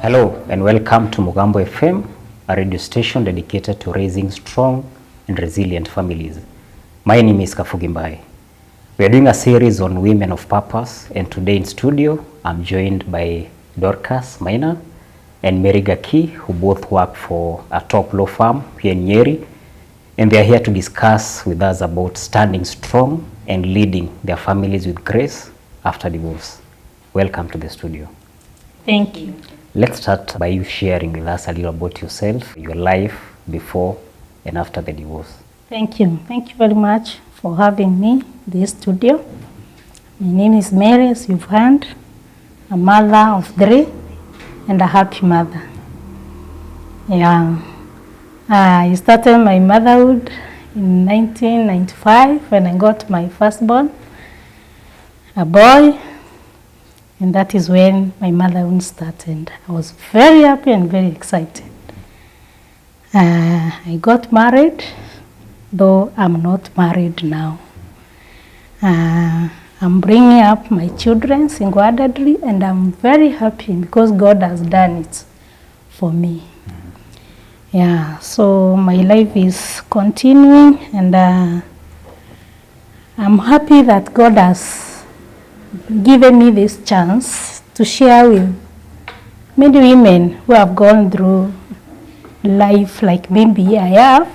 Hello and welcome to Mugambo FM, a radio station dedicated to raising strong and resilient families. My name is Kafugimbai. We are doing a series on women of purpose, and today in studio I'm joined by Dorcas Maina and Mary Gaki, who both work for a top law firm here in Nyeri, and they are here to discuss with us about standing strong and leading their families with grace after divorce. Welcome to the studio. Thank you. Let's start by you sharing with us a little about yourself, your life before and after the divorce. Thank you. Thank you very much for having me in this studio. My name is Mary, as you've heard, a mother of 3 and a happy mother. I started my motherhood in 1995 when I got my firstborn, a boy. And that is when my motherhood started. I was very happy and very excited. I got married, though I'm not married now. I'm bringing up my children single-handedly, and I'm very happy because God has done it for me. So my life is continuing, and I'm happy that God has given me this chance to share with many women who have gone through life like maybe I have,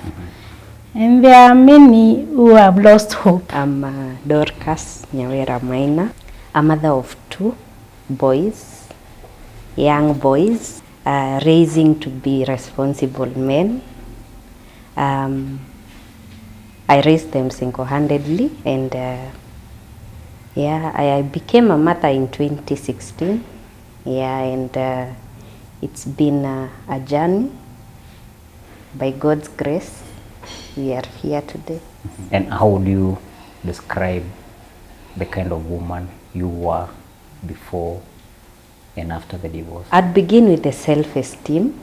and there are many who have lost hope. I'm Dorcas Maina, a mother of 2 boys, young boys, raising to be responsible men. I raised them single-handedly, and I became a mother in 2016. And it's been a journey. By God's grace, we are here today. And how would you describe the kind of woman you were before and after the divorce? I'd begin with the self-esteem.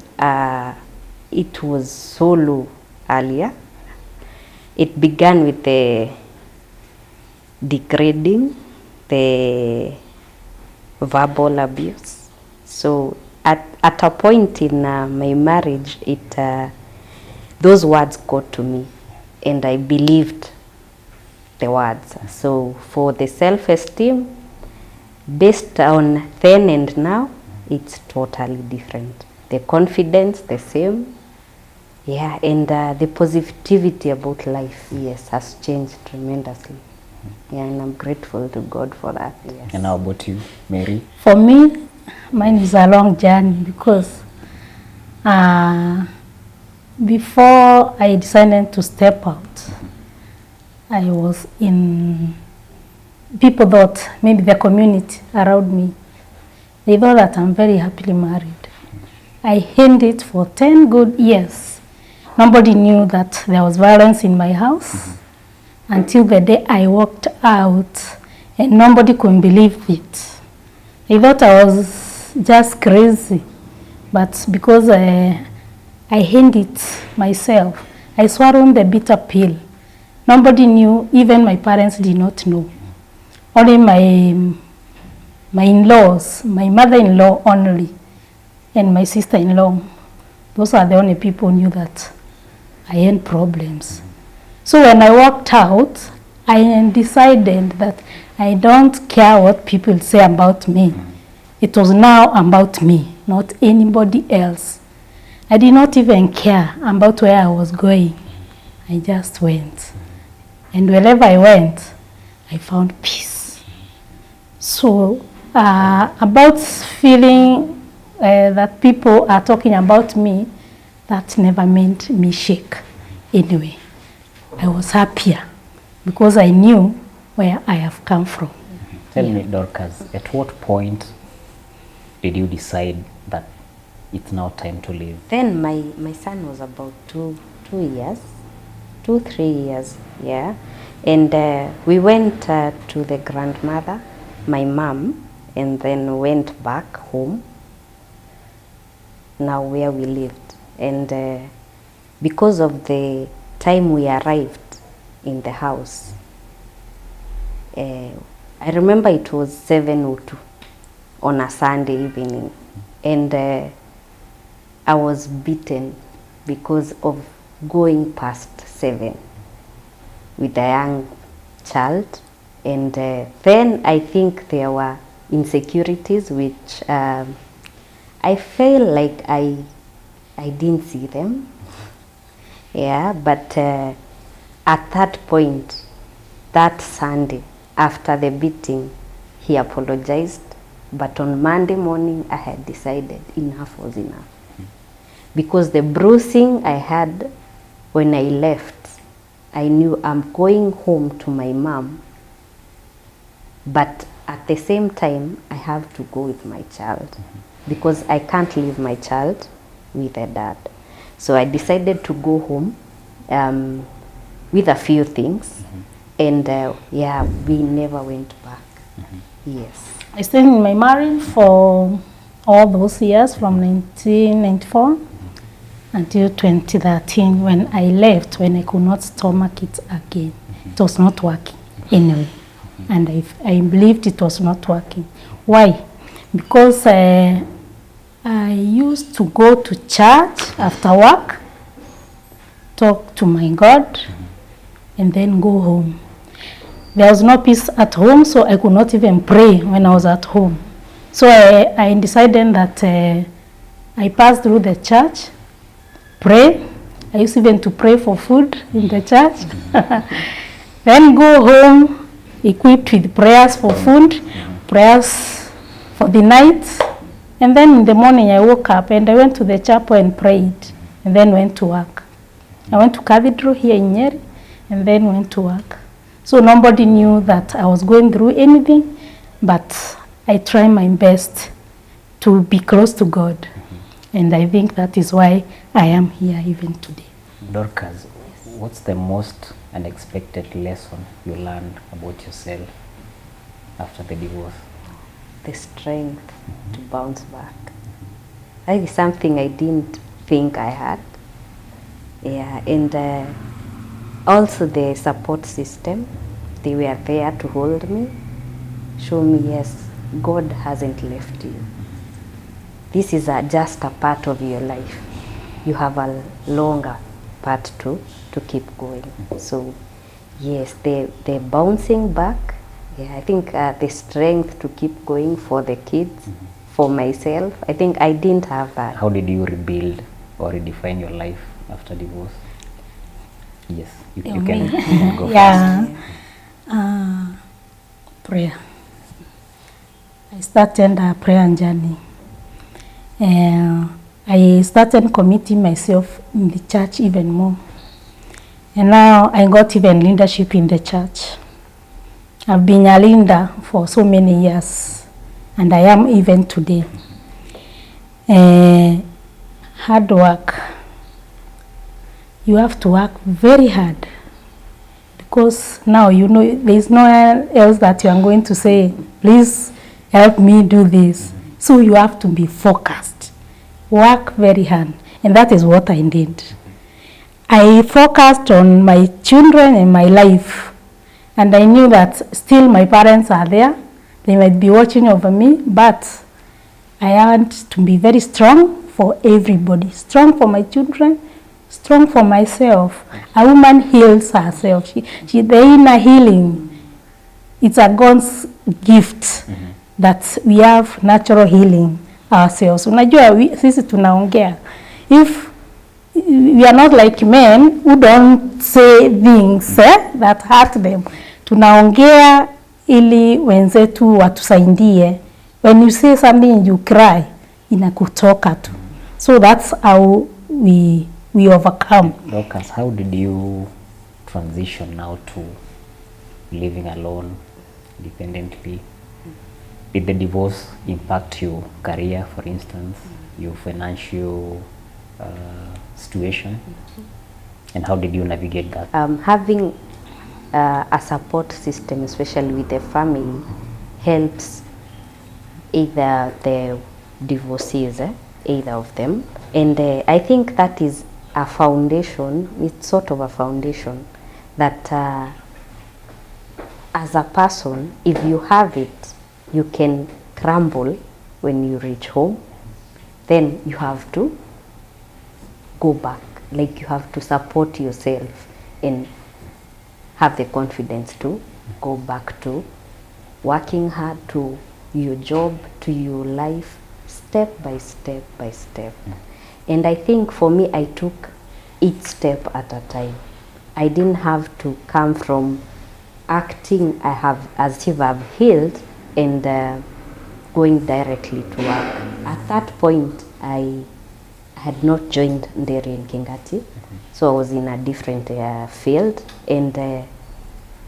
It was so low earlier. It began with the degrading, the verbal abuse. So at a point in my marriage, those words got to me, and I believed the words. So for the self-esteem, based on then and now, it's totally different. The confidence, the same. And the positivity about life, has changed tremendously. And I'm grateful to God for that. Yes. And how about you, Mary? For me, mine is a long journey because before I decided to step out, I was in, people thought, maybe the community around me, they thought that I'm very happily married. I hid it for 10 good years. Nobody knew that there was violence in my house. Until the day I walked out, and nobody could believe it. They thought I was just crazy, but because I hid it myself, I swallowed the bitter pill. Nobody knew, even my parents did not know. Only my in-laws, my mother-in-law only, and my sister-in-law. Those are the only people who knew that I had problems. So when I walked out, I decided that I don't care what people say about me. It was now about me, not anybody else. I did not even care about where I was going. I just went. And wherever I went, I found peace. So about feeling that people are talking about me, that never made me shake anyway. I was happier because I knew where I have come from. Tell me, Dorcas, at what point did you decide that it's now time to leave? Then my son was about 3 years, and we went to the grandmother, my mom, and then went back home, now where we lived. And because of the time we arrived in the house, I remember it was 7:02 on a Sunday evening, and I was beaten because of going past 7 with a young child. And then I think there were insecurities which I feel like I didn't see them. Yeah, but at that point, that Sunday, after the beating, he apologized. But on Monday morning, I had decided enough was enough. Because the bruising I had when I left, I knew I'm going home to my mom. But at the same time, I have to go with my child. Because I can't leave my child with a dad. So I decided to go home with a few things. And yeah, we never went back. Yes. I stayed in my marriage for all those years from 1994 until 2013 when I left, when I could not stomach it again. It was not working anyway. And I believed it was not working. Why? Because I used to go to church after work, talk to my God, and then go home. There was no peace at home, so I could not even pray when I was at home. So I decided that I passed through the church, pray. I used even to pray for food in the church. Then go home, equipped with prayers for food, prayers for the night. And then in the morning I woke up and I went to the chapel and prayed, and then went to work. I went to Cathedral here in Nyeri, and then went to work. So nobody knew that I was going through anything, but I tried my best to be close to God. And I think that is why I am here even today. Dorcas, what's the most unexpected lesson you learned about yourself after the divorce? The strength to bounce back. That is something I didn't think I had. Yeah, and also the support system. They were there to hold me, show me, yes, God hasn't left you. This is just a part of your life. You have a longer part to keep going. So, yes, the bouncing back, yeah, I think the strength to keep going for the kids, for myself, I think I didn't have that. How did you rebuild or redefine your life after divorce? Yes, you can go first. Prayer. I started a prayer journey. I started committing myself in the church even more. And now I got even leadership in the church. I've been a leader for so many years, and I am even today. Hard work. You have to work very hard, because now you know there's no one else that you are going to say, please help me do this. So you have to be focused, work very hard, and that is what I did. I focused on my children and my life, and I knew that still my parents are there. They might be watching over me, but I had to be very strong for everybody, strong for my children, strong for myself. A woman heals herself. She the inner healing, it's a God's gift that we have natural healing ourselves. Unajua sisi tunaongea. If we are not like men who don't say things that hurt them. Tunaongea ili wenzetu watusaidie. When you say something and you cry, inakutoka tu. So that's how we overcome. Dorcas, how did you transition now to living alone, independently? Did the divorce impact your career, for instance, your financial situation? And how did you navigate that? Having a support system, especially with the family, helps either the divorcees, either of them. And I think that is a foundation, it's sort of a foundation that as a person, if you have it, you can crumble when you reach home. Then you have to go back. Like you have to support yourself and have the confidence to go back to working hard, to your job, to your life, step by step by step. And I think for me, I took each step at a time. I didn't have to come from acting I have as if I've healed and going directly to work. At that point, I had not joined Nderi and Kingati, so I was in a different field, and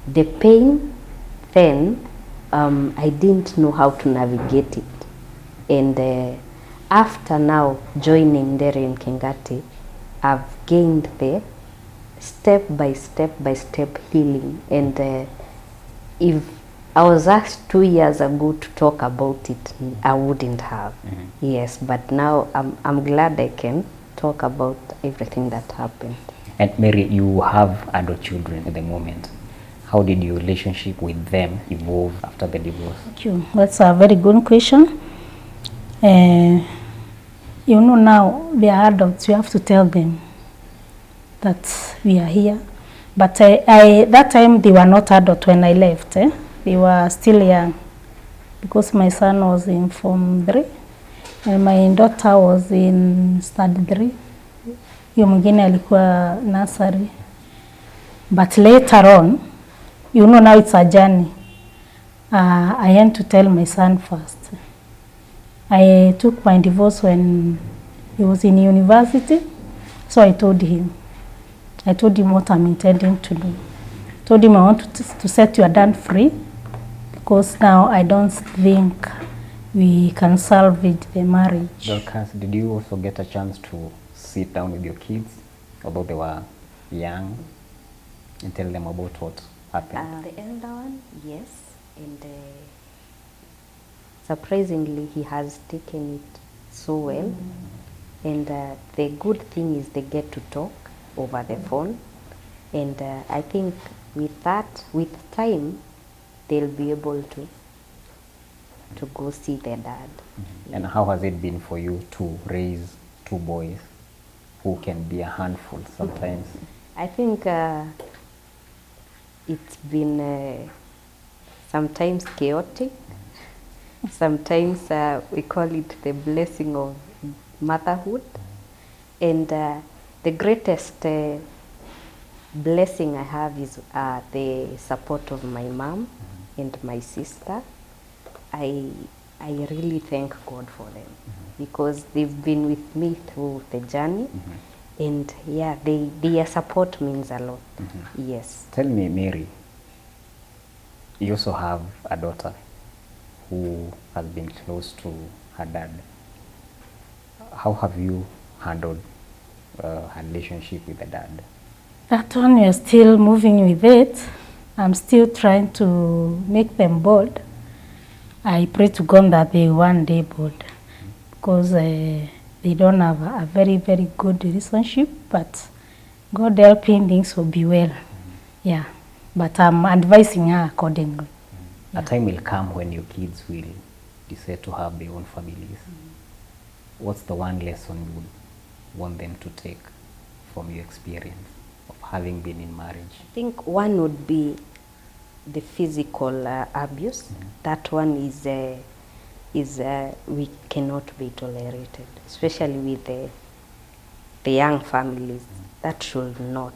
the pain then, I didn't know how to navigate it. And after now joining Nderi and Kingati, I've gained the step by step healing. And if I was asked 2 years ago to talk about it, I wouldn't have. Yes, but now I'm glad I can talk about everything that happened. And Mary, you have adult children at the moment. How did your relationship with them evolve after the divorce? Thank you. That's a very good question. You know, now they are adults. You have to tell them that we are here. But that time they were not adult when I left. They were still young, because my son was in Form 3 and my daughter was in Standard 3. Huyo mwingine alikuwa nursery. But later on, you know, now it's a journey. I had to tell my son first. I took my divorce when he was in university, so I told him. I told him what I'm intending to do. I told him I want to set your dad free, because now I don't think we can salvage the marriage. Dorcas, did you also get a chance to sit down with your kids, although they were young, and tell them about what happened? The elder one, yes, and surprisingly he has taken it so well. And the good thing is they get to talk over the phone, and I think with that, with time, they'll be able to go see their dad. And how has it been for you to raise two boys who can be a handful sometimes? I think it's been sometimes chaotic. Sometimes we call it the blessing of motherhood. And the greatest blessing I have is the support of my mom and my sister. I really thank God for them, because they've been with me through the journey. And yeah, their support means a lot. Yes. Tell me, Mary, you also have a daughter who has been close to her dad. How have you handled her relationship with the dad? That one, we are still moving with it. I'm still trying to make them bold. I pray to God that they one day bold, because they don't have a very, very good relationship, but God helping, things will be well. Yeah, but I'm advising her accordingly. A time will come when your kids will decide to have their own families. What's the one lesson you would want them to take from your experience of having been in marriage? I think one would be the physical abuse. That one is we cannot be tolerated, especially with the young families. That should not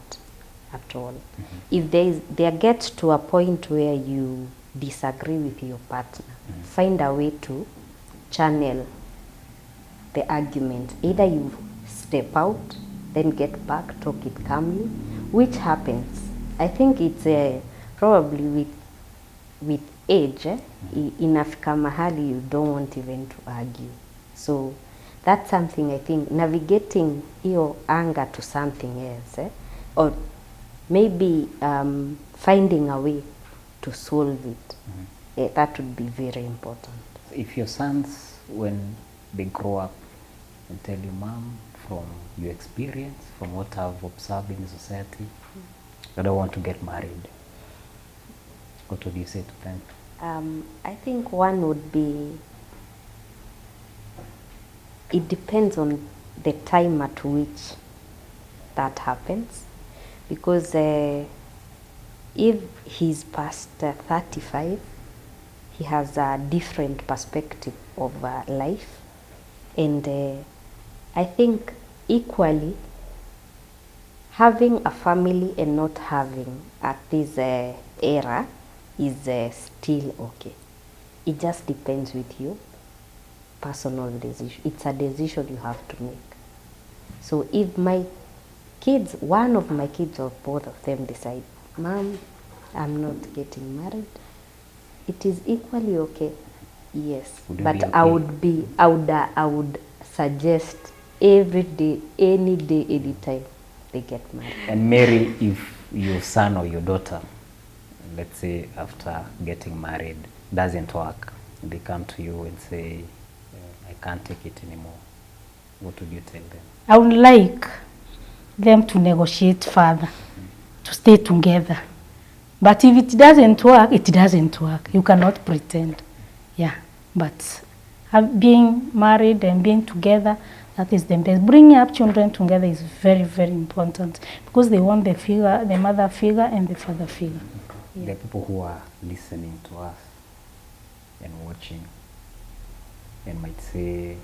at all. If there gets to a point where you disagree with your partner, find a way to channel the argument. Either you step out, then get back, talk it calmly, which happens. I think it's probably with age, inafika mahali you don't want even to argue. So that's something I think, navigating your anger to something else, or maybe finding a way to solve it. That would be very important. If your sons, when they grow up and tell you, Mom, from your experience, from what I've observed in society, I don't want to get married, what would you say to them? I think one would be, it depends on the time at which that happens, because if he's past 35, he has a different perspective of life, and I think equally having a family and not having at this era is still okay. It just depends with you, personal decision. It's a decision you have to make. So if my kids, one of my kids or both of them decide, Mom, I'm not getting married, it is equally okay. Yes, but okay? I would suggest every day, any time they get married. And Mary, if your son or your daughter, let's say after getting married, doesn't work, they come to you and say, I can't take it anymore, what would you tell them? I would like them to negotiate further, to stay together. But if it doesn't work, it doesn't work. You cannot pretend. Yeah, but being married and being together, that is the best. Bringing up children together is very, very important, because they want the figure, the mother figure and the father figure. Yeah. The people who are listening to us and watching and might say,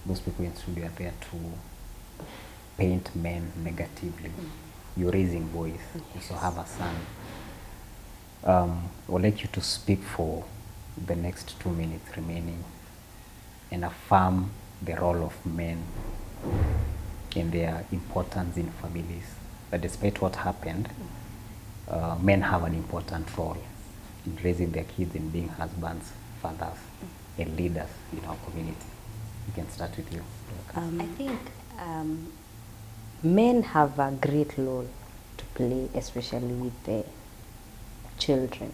those people in studio are there to paint men negatively. You're raising boys, you also have a son. I would like you to speak for the next 2 minutes remaining and affirm the role of men and their importance in families. That despite what happened, men have an important role in raising their kids and being husbands, fathers, and leaders in our community. We can start with you. I think men have a great role to play, especially with the children.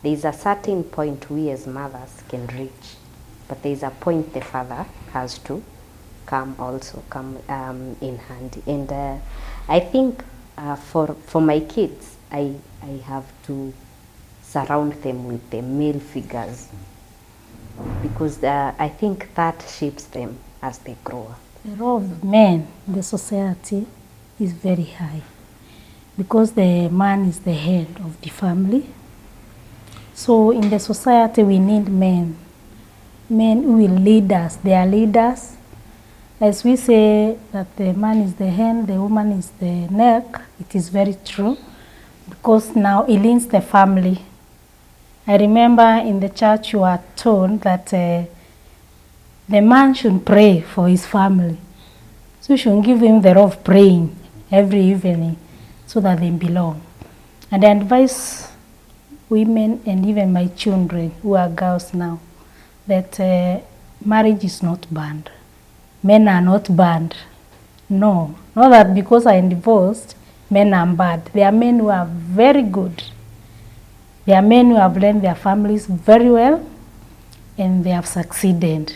There is a certain point we as mothers can reach, but there is a point the father has to come in handy. And I think for my kids, I have to surround them with the male figures, because I think that shapes them as they grow up. The role of men in the society is very high, because the man is the head of the family. So in the society we need men who will lead us. They are leaders. As we say that the man is the hand, the woman is the neck, it is very true, because now it leads the family. I remember in the church you are told that the man should pray for his family. So you should give him the role of praying every evening so that they belong. And I advise women and even my children who are girls now that marriage is not banned. Men are not banned. No, not that because I am divorced, men are bad. There are men who are very good. There are men who have learned their families very well and they have succeeded.